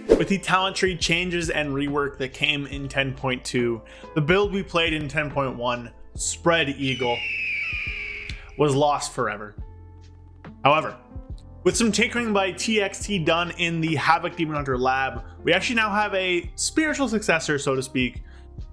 With the talent tree changes and rework that came in 10.2, the build we played in 10.1, Spread Eagle, was lost forever. However, with some tinkering by TXT done in the Havoc Demon Hunter lab, we actually now have a spiritual successor, so to speak,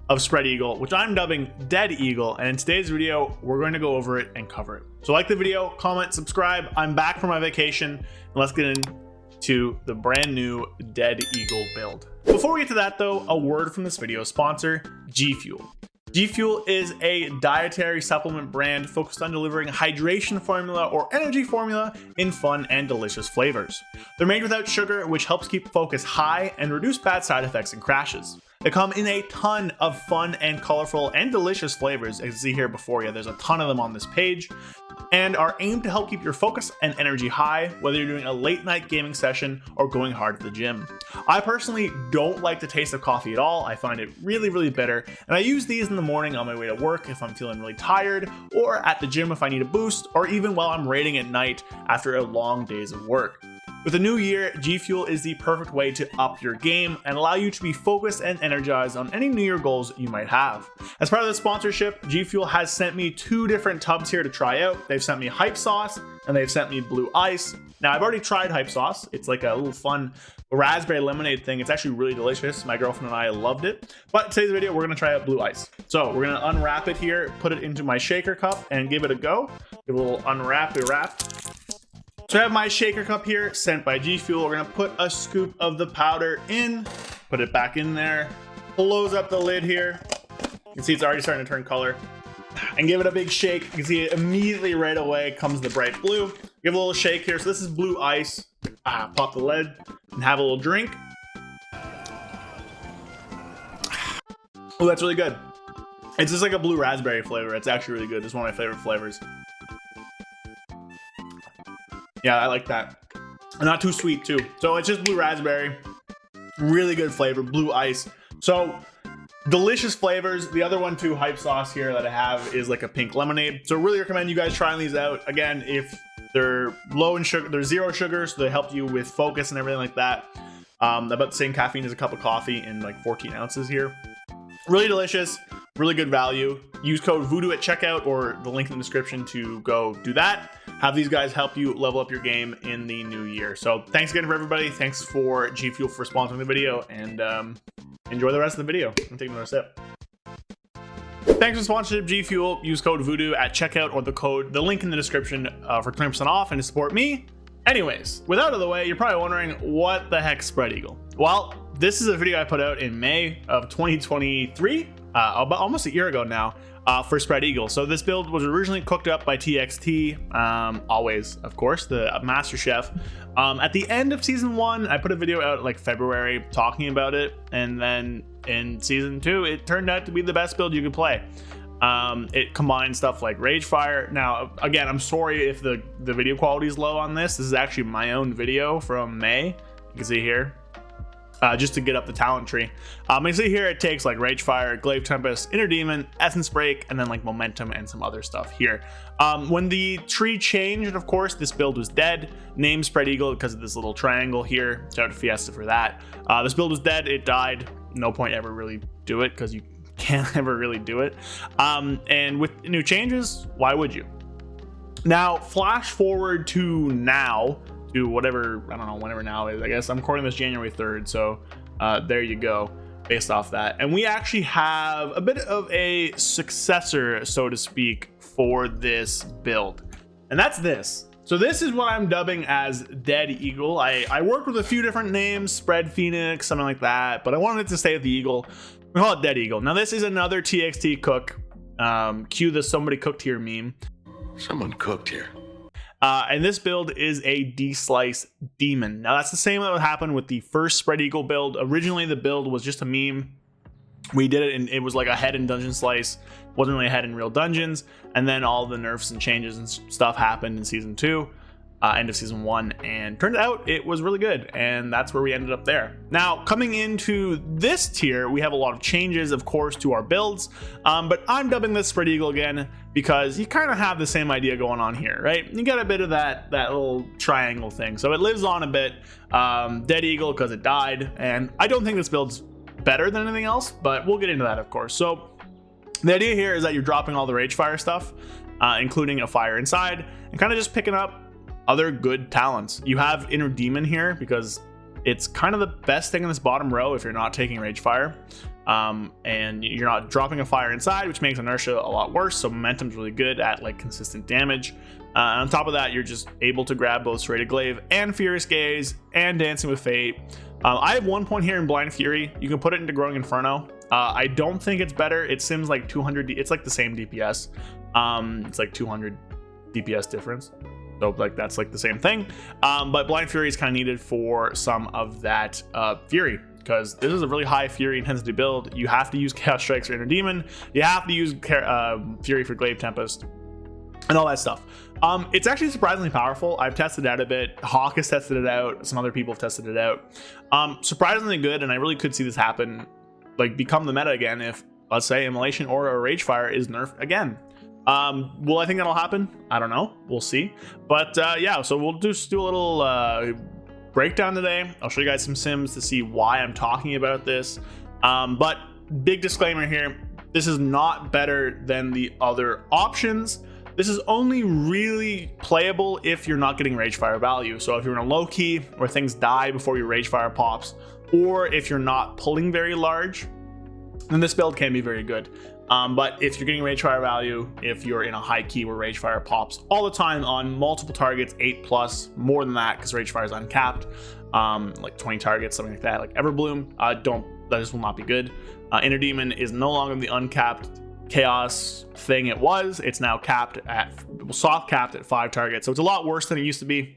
of Spread Eagle, which I'm dubbing Dead Eagle, and in today's video, we're going to go over it and cover it. So like the video, comment, subscribe. I'm back from my vacation, and let's get into the brand new Dead Eagle build. Before we get to that though, a word from this video sponsor, G Fuel. G Fuel is a dietary supplement brand focused on delivering hydration formula or energy formula in fun and delicious flavors. They're made without sugar, which helps keep focus high and reduce bad side effects and crashes. They come in a ton of fun and colorful and delicious flavors, as you see here before you. There's a ton of them on this page, and are aimed to help keep your focus and energy high, whether you're doing a late night gaming session or going hard at the gym. I personally don't like the taste of coffee at all. I find it really bitter, and I use these in the morning on my way to work if I'm feeling really tired, or at the gym if I need a boost, or even while I'm raiding at night after a long days of work. With the new year, G Fuel is the perfect way to up your game and allow you to be focused and energized on any New Year goals you might have. As part of the sponsorship, G Fuel has sent me 2 different tubs here to try out. They've sent me Hype Sauce and they've sent me Blue Ice. Now I've already tried Hype Sauce. It's like a little fun raspberry lemonade thing. It's actually really delicious. My girlfriend and I loved it. But in today's video, we're gonna try out Blue Ice. So we're gonna unwrap it here, put it into my shaker cup and give it a go. Give it a little unwrap. So I have my shaker cup here, sent by G Fuel. We're gonna put a scoop of the powder in, put it back in there, close up the lid here. You can see it's already starting to turn color. And give it a big shake. You can see it immediately right away comes the bright blue. Give it a little shake here. So this is Blue Ice. Pop the lid and have a little drink. Oh, that's really good. It's just like a blue raspberry flavor. It's actually really good. It's one of my favorite flavors. Yeah, I like that. Not too sweet too. So it's just blue raspberry. Really good flavor, Blue Ice. So delicious flavors. The other one too, Hype Sauce here that I have is like a pink lemonade. So really recommend you guys trying these out. Again, if they're low in sugar, they're 0 sugar, so they help you with focus and everything like that. About the same caffeine as a cup of coffee in like 14 ounces here. Really delicious, really good value. Use code Voodoo at checkout or the link in the description to go do that. Have these guys help you level up your game in the new year. So thanks again for everybody. Thanks for G Fuel for sponsoring the video, and enjoy the rest of the video. I'm taking another sip. Thanks for sponsorship, G Fuel. Use code Voodoo at checkout or the link in the description for 20% off and to support me. Anyways, with out of the way, you're probably wondering what the heck Spread Eagle? Well, this is a video I put out in May of 2023, about almost a year ago now, for Spread Eagle. So this build was originally cooked up by TXT, always, of course, the master chef. At the end of season 1, I put a video out like February talking about it, and then in season 2, it turned out to be the best build you could play. It combines stuff like ragefire. Now, again, I'm sorry if the video quality is low on this. This is actually my own video from May. You can see here. Just to get up the talent tree. You see here it takes like Ragefire, Glaive Tempest, Inner Demon, Essence Break, and then like Momentum and some other stuff here. When the tree changed, of course, this build was dead. Named Spread Eagle because of this little triangle here. Shout out to Fiesta for that. This build was dead, it died. No point ever really do it because you can't ever really do it. And with new changes, why would you? Now, flash forward to now, to whatever, I don't know, whenever now is. I guess I'm recording this January 3rd, so there you go, based off that. And we actually have a bit of a successor, so to speak, for this build. And that's this. So this is what I'm dubbing as Dead Eagle. I worked with a few different names, Spread Phoenix, something like that, but I wanted to stay with the Eagle. We call it Dead Eagle. Now this is another TXT cook. Cue the somebody cooked here meme. Someone cooked here. And this build is a Dslice demon. Now that's the same that would happen with the first Spread Eagle build. Originally the build was just a meme. We did it and it was like a head in DungeonSlice. Wasn't really a head in real dungeons. And then all the nerfs and changes and stuff happened in season 2. end of season 1, and turned out it was really good, and that's where we ended up there. Now, coming into this tier, we have a lot of changes, of course, to our builds, but I'm dubbing this Spread Eagle again because you kind of have the same idea going on here, right? You got a bit of that little triangle thing, so it lives on a bit. Dead Eagle because it died, and I don't think this build's better than anything else, but we'll get into that, of course. So the idea here is that you're dropping all the ragefire stuff, including a fire inside, and kind of just picking up other good talents. You have Inner Demon here because it's kind of the best thing in this bottom row if you're not taking ragefire, and you're not dropping a fire inside, which makes inertia a lot worse. So momentum's really good at like consistent damage. On top of that, you're just able to grab both Serrated Glaive and Furious Gaze and Dancing with Fate. I have 1 point here in Blind Fury. You can put it into Growing Inferno. I don't think it's better. It sims like 200. It's like the same DPS. It's like 200 DPS difference. So like that's like the same thing, but Blind Fury is kind of needed for some of that Fury, because this is a really high Fury intensity build. You have to use Chaos Strikes or Inner Demon. You have to use Fury for Glaive Tempest and all that stuff. It's actually surprisingly powerful. I've tested it out a bit. Hawk has tested it out. Some other people have tested it out. Surprisingly good, and I really could see this happen, like become the meta again if, let's say, Immolation or a Ragefire is nerfed again. Will I think that'll happen? I don't know. We'll see. But yeah, so we'll just do a little breakdown today. I'll show you guys some sims to see why I'm talking about this. But big disclaimer here, this is not better than the other options. This is only really playable if you're not getting Ragefire value. So if you're in a low key where things die before your Ragefire pops, or if you're not pulling very large, then this build can be very good. But if you're getting Ragefire value, if you're in a high key where Ragefire pops all the time on multiple targets, 8+, more than that, because Ragefire is uncapped, like 20 targets, something like that, like Everbloom, that will not be good. Inner Demon is no longer the uncapped chaos thing it was. It's now soft capped at 5 targets, so it's a lot worse than it used to be.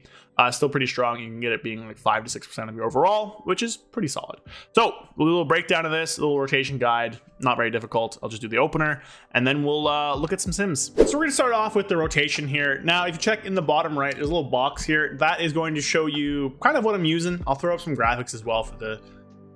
Still pretty strong. You can get it being like 5 to 6% of your overall, which is pretty solid. So we'll do a little breakdown of this, a little rotation guide, not very difficult. I'll just do the opener, and then we'll look at some sims. So we're gonna start off with the rotation here. Now, if you check in the bottom right, there's a little box here that is going to show you kind of what I'm using. I'll throw up some graphics as well for the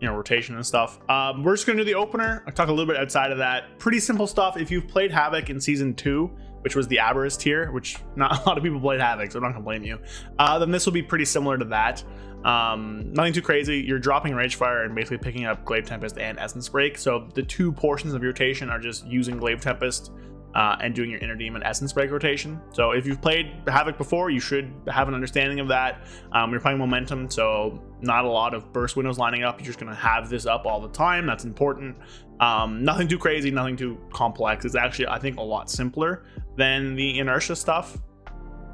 rotation and stuff. We're just gonna do the opener. I'll talk a little bit outside of that. Pretty simple stuff. If you've played Havoc in season 2, which was the Aberrist tier, which not a lot of people played Havoc, so I'm not gonna blame you, then this will be pretty similar to that. Nothing too crazy. You're dropping Ragefire and basically picking up Glaive Tempest and Essence Break. So the 2 portions of your rotation are just using Glaive Tempest and doing your Inner Demon Essence Break rotation. So if you've played Havoc before, you should have an understanding of that. You're playing Momentum, so not a lot of burst windows lining up. You're just going to have this up all the time. That's important. Nothing too crazy, nothing too complex. It's actually, I think, a lot simpler than the inertia stuff.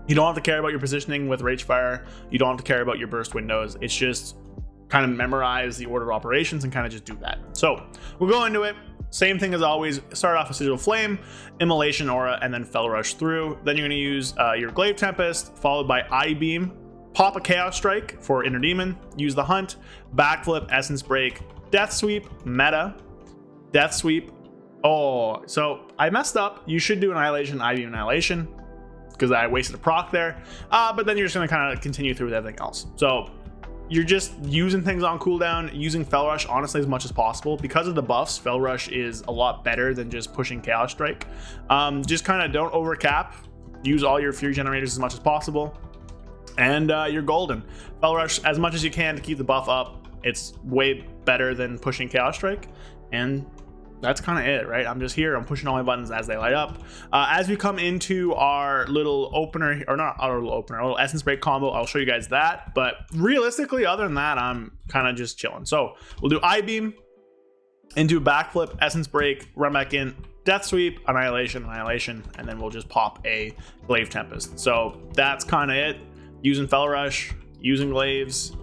You don't have to care about your positioning with Ragefire. You don't have to care about your burst windows. It's just kind of memorize the order of operations and kind of just do that. So we'll go into it. Same thing as always. Start off with Sigil Flame, Immolation Aura, and then Fel Rush through. Then you're going to use your Glaive Tempest, followed by Eye Beam, pop a Chaos Strike for Inner Demon, use the Hunt, Backflip, Essence Break, Death Sweep, Meta, Death Sweep. Oh, so I messed up. You should do Annihilation, Eye Beam, Annihilation, because I wasted a proc there. But then you're just going to kind of continue through with everything else. So you're just using things on cooldown, using Fel Rush honestly as much as possible. Because of the buffs, Fel Rush is a lot better than just pushing Chaos Strike. Just kind of don't overcap. Use all your Fury generators as much as possible, and you're golden. Fel Rush as much as you can to keep the buff up. It's way better than pushing Chaos Strike, and that's kind of it, right? I'm just here. I'm pushing all my buttons as they light up. As we come into our little opener, or not our little opener, our little Essence Break combo, I'll show you guys that. But realistically, other than that, I'm kind of just chilling. So we'll do Eye Beam, into Backflip, Essence Break, run back in, Death Sweep, Annihilation, and then we'll just pop a Glaive Tempest. So that's kind of it. Using Fel Rush, using Glaives.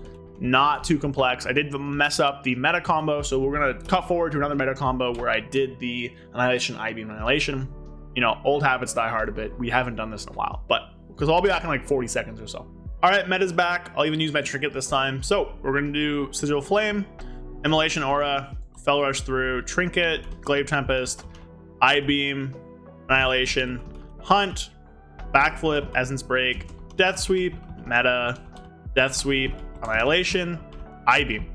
Not too complex. I did mess up the meta combo, so we're gonna cut forward to another meta combo where I did the Annihilation, Eye Beam, Annihilation. Old habits die hard a bit. We haven't done this in a while, but because I'll be back in like 40 seconds or so. All right, meta's back. I'll even use my trinket this time. So we're gonna do Sigil Flame, Immolation Aura, Fel Rush through, Trinket, Glaive Tempest, Eye Beam, Annihilation, Hunt, Backflip, Essence Break, Death Sweep, meta, death sweep, annihilation, I-beam,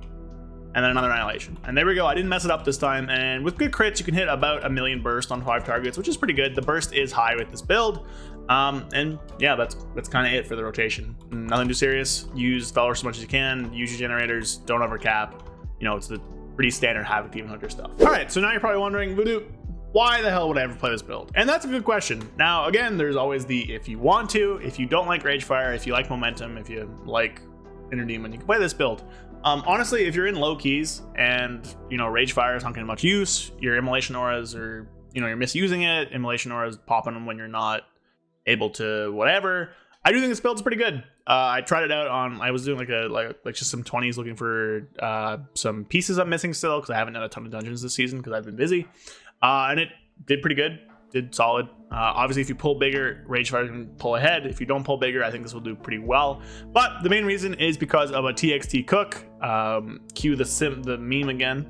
and then another annihilation. And there we go. I didn't mess it up this time. And with good crits, you can hit about 1,000,000 burst on 5 targets, which is pretty good. The burst is high with this build. And yeah, that's kind of it for the rotation. Nothing too serious. Use Valorous as much as you can. Use your generators. Don't overcap. You know, it's the pretty standard Havoc Demon Hunter stuff. All right, so now you're probably wondering, Voodoo, why the hell would I ever play this build? And that's a good question. Now, again, there's always the if you want to, if you don't like ragefire, if you like momentum, if you like inner demon, you can play this build. Honestly, if you're in low keys and, you know, ragefire is not getting much use, your immolation auras are, you know, you're misusing it, immolation auras popping them when you're not able to whatever, I do think this build's pretty good. I tried it out on, I was doing like just some 20s looking for some pieces I'm missing still, because I haven't done a ton of dungeons this season because I've been busy. And it did pretty good, did solid. Obviously, if you pull bigger, ragefire can pull ahead. If you don't pull bigger, I think this will do pretty well. But the main reason is because of a TXT cook. Cue the meme again.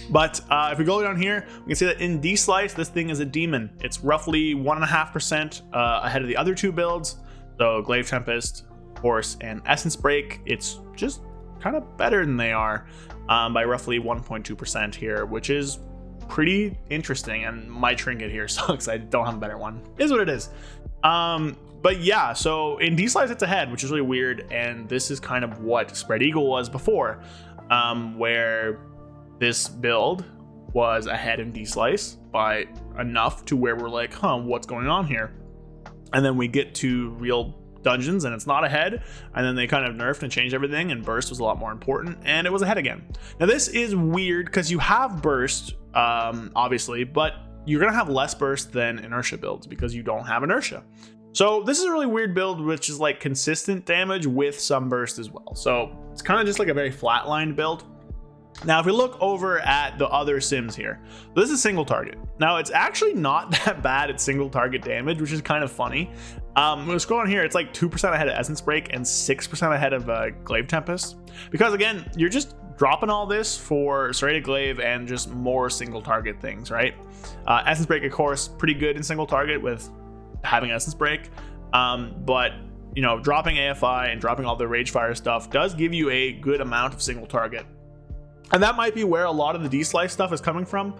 But if we go down here, we can see that in Dslice, this thing is a demon. It's roughly 1.5% ahead of the other 2 builds. So Glaive Tempest, Force, and Essence Break, it's just kind of better than they are by roughly 1.2% here, which is pretty interesting. And my trinket here sucks. I don't have a better one. It is what it is. But yeah, so in Dslice it's ahead, which is really weird. And this is kind of what Spread Eagle was before, where this build was ahead in Dslice by enough to where we're like, huh, what's going on here? And then we get to real dungeons and it's not ahead, and then they kind of nerfed and changed everything, and burst was a lot more important and it was ahead again. Now this is weird because you have burst, obviously, but you're gonna have less burst than inertia builds because you don't have inertia. So this is a really weird build, which is like consistent damage with some burst as well. So it's kind of just like a very flatlined build. Now, if we look over at the other sims here, this is single target. Now, it's actually not that bad at single target damage, which is kind of funny. When we scroll on here, it's like 2% ahead of Essence Break and 6% ahead of Glaive Tempest. Because again, you're just dropping all this for Serrated Glaive and just more single target things, right? Essence Break, of course, pretty good in single target with having Essence Break. But you know, dropping AFI and dropping all the Ragefire stuff does give you a good amount of single target. And that might be where a lot of the Dslice stuff is coming from,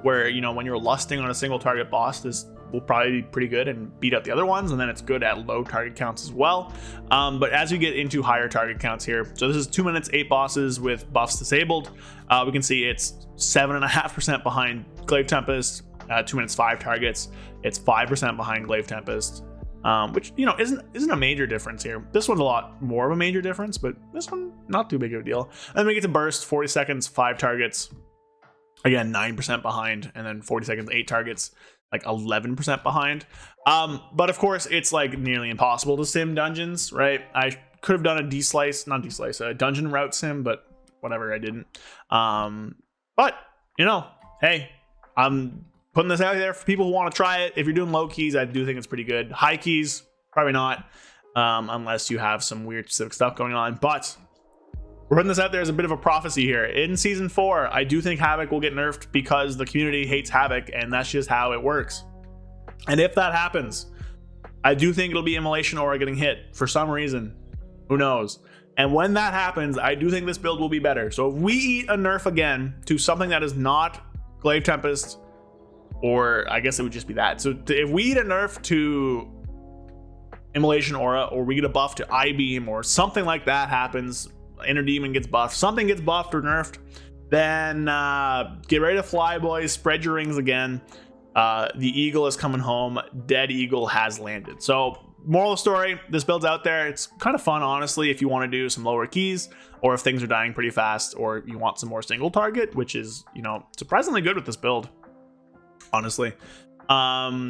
where, you know, when you're lusting on a single target boss, this will probably be pretty good and beat out the other ones, and then it's good at low target counts as well. But as we get into higher target counts here, so this is 2 minutes, 8 bosses with buffs disabled. We can see it's 7.5% behind Glaive Tempest, 2 minutes, 5 targets. It's 5% behind Glaive Tempest. Which, you know, isn't a major difference here. This one's a lot more of a major difference, but this one not too big of a deal. And then we get to burst, 40 seconds, 5 targets, again 9% behind, and then 40 seconds, 8 targets, like 11% behind. But of course it's like nearly impossible to sim dungeons, right? I could have done a a dungeon route sim, but whatever, I didn't. But you know, hey, I'm putting this out there for people who want to try it. If you're doing low keys, I do think it's pretty good. High keys, probably not, unless you have some weird specific stuff going on. But we're putting this out there as a bit of a prophecy here. In season 4, I do think Havoc will get nerfed because the community hates Havoc, and that's just how it works. And if that happens, I do think it'll be Immolation Aura getting hit for some reason. Who knows? And when that happens, I do think this build will be better. So if we eat a nerf again to something that is not Glaive Tempest, or I guess it would just be that. So if we eat a nerf to Immolation Aura, or we get a buff to I-beam, or something like that happens, Inner Demon gets buffed, something gets buffed or nerfed, then get ready to fly, boys. Spread your rings again. The eagle is coming home. Dead eagle has landed. So moral of the story, this build's out there. It's kind of fun, honestly, if you want to do some lower keys, or if things are dying pretty fast, or you want some more single target, which is, you know, surprisingly good with this build. Honestly,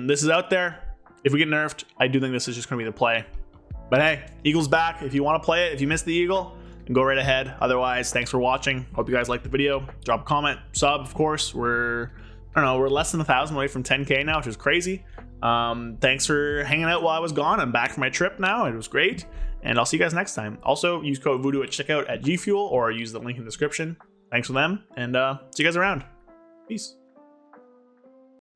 this is out there. If we get nerfed, I do think this is just gonna be the play. But hey, eagle's back. If you want to play it, if you missed the eagle, then go right ahead. Otherwise, thanks for watching. Hope you guys liked the video. Drop a comment, sub, of course. We're less than 1,000 away from 10K now, which is crazy. Thanks for hanging out while I was gone. I'm back from my trip now. It was great, and I'll see you guys next time. Also, use code Voodoo at checkout at G Fuel, or use the link in the description. Thanks for them, and see you guys around. Peace.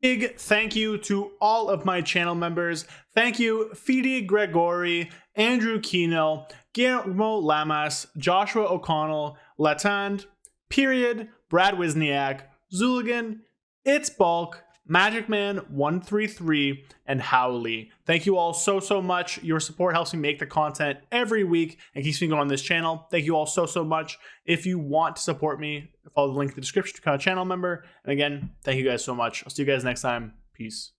Big thank you to all of my channel members. Thank you, Fidi Gregory, Andrew Kino, Guillermo Lamas, Joshua O'Connell, Latand, Period, Brad Wisniak, Zuligan, It's Bulk, Magic Man 133, and Howley. Thank you all so much. Your support helps me make the content every week and keeps me going on this channel. Thank you all so much. If you want to support me, follow the link in the description to become a channel member. And again, thank you guys so much. I'll see you guys next time. Peace.